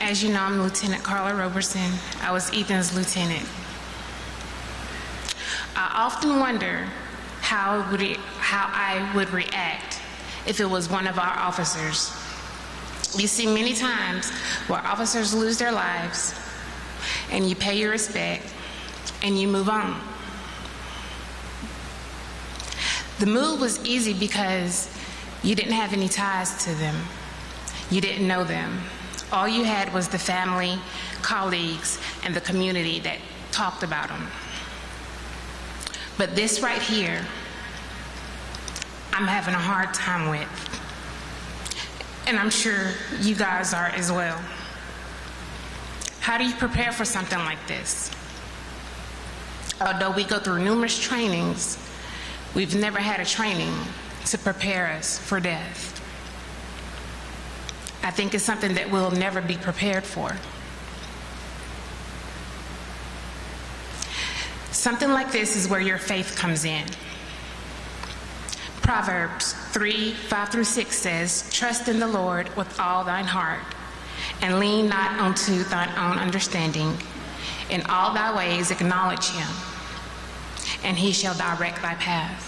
As you know, I'm Lieutenant Carla Roberson. I was Ethan's lieutenant. I often wonder how I would react if it was one of our officers. You see many times where officers lose their lives and you pay your respect and you move on. The move was easy because you didn't have any ties to them. You didn't know them. All you had was the family, colleagues, and the community that talked about them. But this right here, I'm having a hard time with. And I'm sure you guys are as well. How do you prepare for something like this? Although we go through numerous trainings, we've never had a training to prepare us for death. I think it's something that we'll never be prepared for. Something like this is where your faith comes in. Proverbs 3:5-6 says, "Trust in the Lord with all thine heart, and lean not unto thine own understanding. In all thy ways acknowledge him, and he shall direct thy path."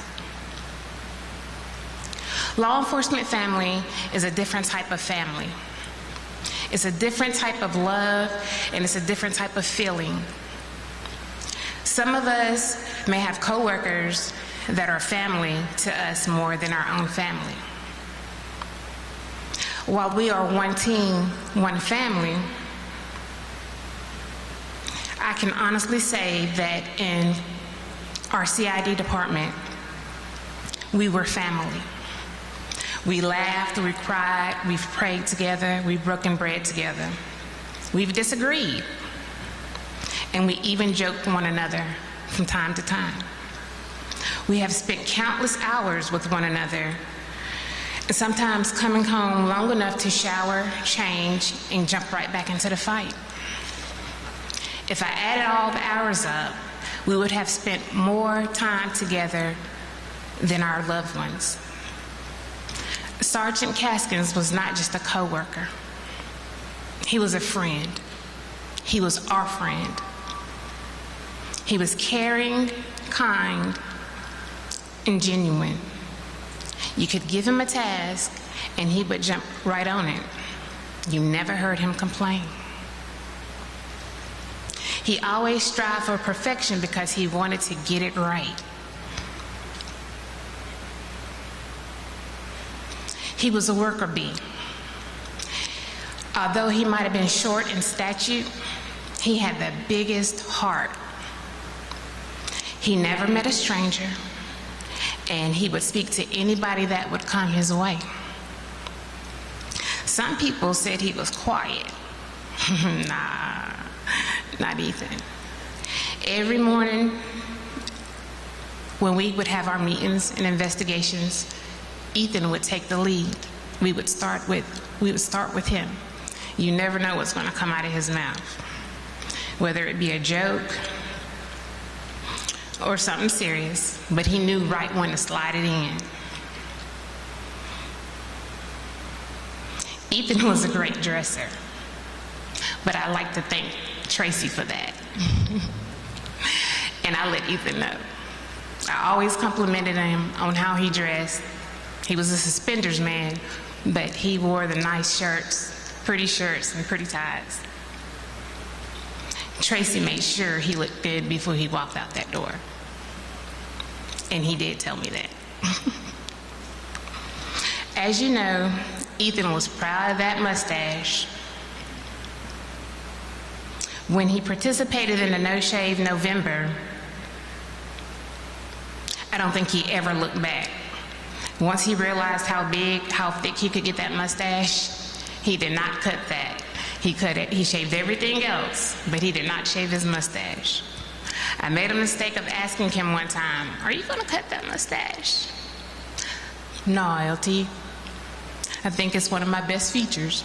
Law enforcement family is a different type of family. It's a different type of love, and it's a different type of feeling. Some of us may have coworkers that are family to us more than our own family. While we are one team, one family, I can honestly say that in our CID department, we were family. We laughed, we cried, we've prayed together, we've broken bread together. We've disagreed, and we even joked one another from time to time. We have spent countless hours with one another, and sometimes coming home long enough to shower, change, and jump right back into the fight. If I added all the hours up, we would have spent more time together than our loved ones. Sergeant Kaskins was not just a coworker. He was a friend. He was our friend. He was caring, kind, and genuine. You could give him a task, and he would jump right on it. You never heard him complain. He always strived for perfection because he wanted to get it right. He was a worker bee. Although he might have been short in stature, he had the biggest heart. He never met a stranger, and he would speak to anybody that would come his way. Some people said he was quiet. Nah, not Ethan. Every morning when we would have our meetings and investigations, Ethan would take the lead. We would start with him. You never know what's going to come out of his mouth, whether it be a joke or something serious, but he knew right when to slide it in. Ethan was a great dresser, but I like to thank Tracy for that. And I let Ethan know. I always complimented him on how he dressed. He was a suspenders man, but he wore the nice shirts, and pretty ties. Tracy made sure he looked good before he walked out that door. And he did tell me that. As you know, Ethan was proud of that mustache. When he participated in the No Shave November, I don't think he ever looked back. Once he realized how thick he could get that mustache, he did not cut that. He shaved everything else, but he did not shave his mustache. I made a mistake of asking him one time, "Are you gonna cut that mustache?" "No, LT. I think it's one of my best features."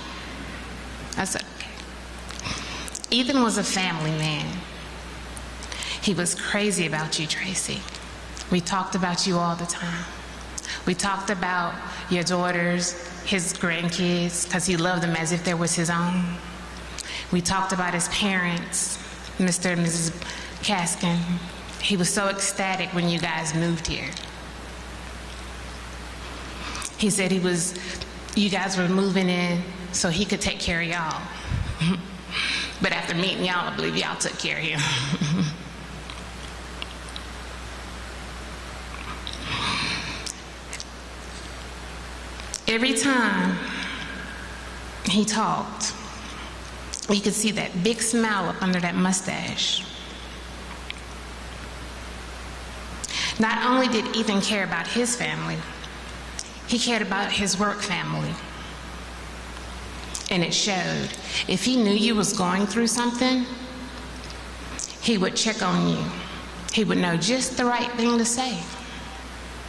I said, "Okay." Ethan was a family man. He was crazy about you, Tracy. We talked about you all the time. We talked about your daughters, his grandkids, because he loved them as if they was his own. We talked about his parents, Mr. and Mrs. Kaskin. He was so ecstatic when you guys moved here. He said you guys were moving in so he could take care of y'all. But after meeting y'all, I believe y'all took care of him. Every time he talked, you could see that big smile up under that mustache. Not only did Ethan care about his family, he cared about his work family. And it showed. If he knew you was going through something, he would check on you. He would know just the right thing to say.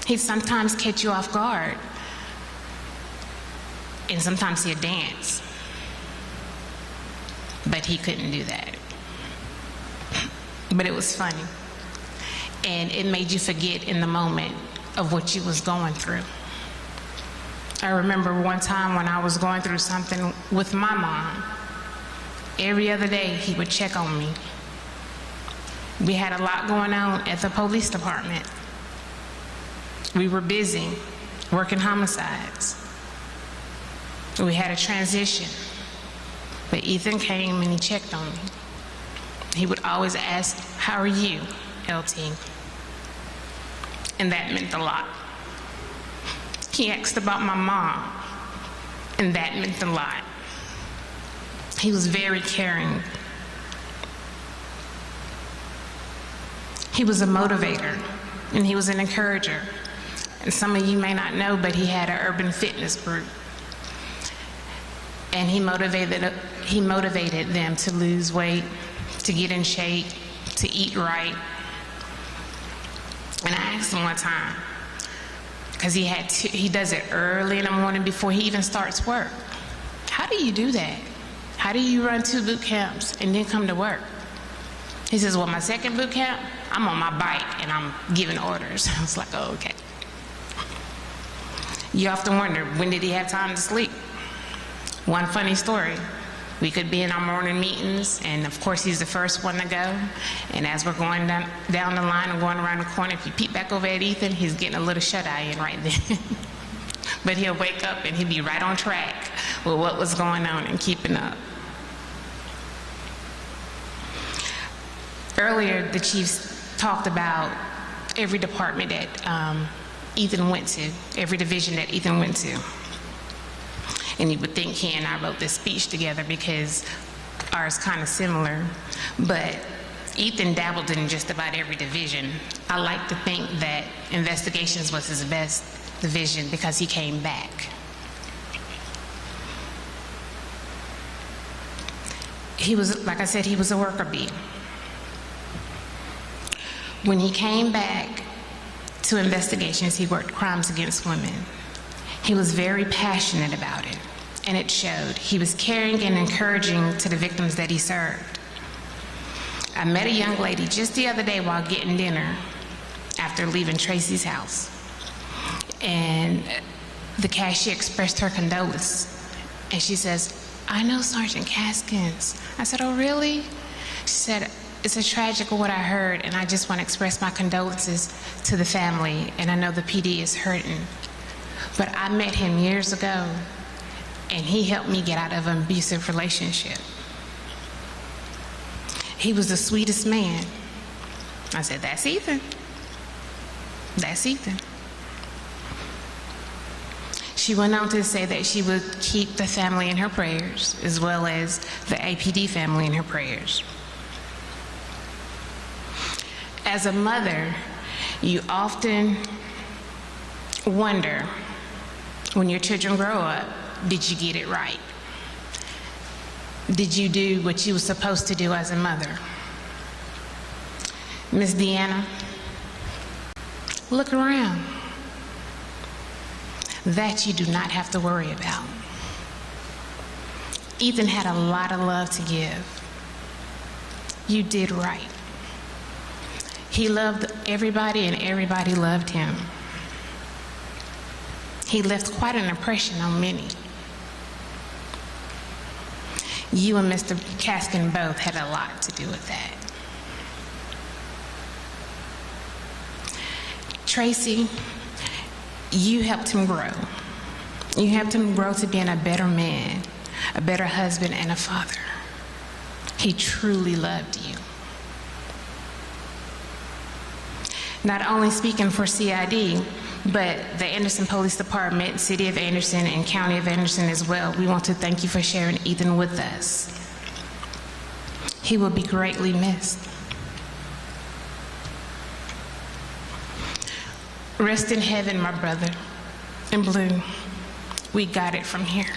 He'd sometimes catch you off guard. And sometimes he'd dance. But he couldn't do that. But it was funny. And it made you forget in the moment of what you was going through. I remember one time when I was going through something with my mom. Every other day he would check on me. We had a lot going on at the police department. We were busy working homicides. We had a transition. But Ethan came and he checked on me. He would always ask, "How are you, LT?" And that meant a lot. He asked about my mom, and that meant a lot. He was very caring. He was a motivator, and he was an encourager. And some of you may not know, but he had an urban fitness group. And he motivated them to lose weight, to get in shape, to eat right. And I asked him one time, because he does it early in the morning before he even starts work. How do you do that? How do you run 2 boot camps and then come to work? He says, well, my second boot camp, I'm on my bike and I'm giving orders. I was like, oh, okay. You often wonder, when did he have time to sleep? One funny story. We could be in our morning meetings, and of course he's the first one to go. And as we're going down the line and going around the corner, if you peek back over at Ethan, he's getting a little shut-eye in right then. But he'll wake up and he'll be right on track with what was going on and keeping up. Earlier, the chiefs talked about every department that Ethan went to, every division that Ethan went to. And you would think he and I wrote this speech together because ours kind of similar. But Ethan dabbled in just about every division. I like to think that investigations was his best division because he came back. He was, like I said, he was a worker bee. When he came back to investigations, he worked crimes against women. He was very passionate about it, and it showed. He was caring and encouraging to the victims that he served. I met a young lady just the other day while getting dinner after leaving Tracy's house. And the cashier expressed her condolence. And she says, I know Sergeant Kaskins. I said, oh, really? She said, it's a tragic what I heard, and I just want to express my condolences to the family, and I know the PD is hurting. But I met him years ago, and he helped me get out of an abusive relationship. He was the sweetest man. I said, that's Ethan. That's Ethan. She went on to say that she would keep the family in her prayers, as well as the APD family in her prayers. As a mother, you often wonder, when your children grow up, did you get it right? Did you do what you were supposed to do as a mother? Miss Deanna, look around. That you do not have to worry about. Ethan had a lot of love to give. You did right. He loved everybody and everybody loved him. He left quite an impression on many. You and Mr. Kaskin both had a lot to do with that. Tracy, you helped him grow. You helped him grow to being a better man, a better husband, and a father. He truly loved you. Not only speaking for CID, but the Anderson Police Department, City of Anderson, and County of Anderson as well, we want to thank you for sharing Ethan with us. He will be greatly missed. Rest in heaven, my brother. In blue, we got it from here.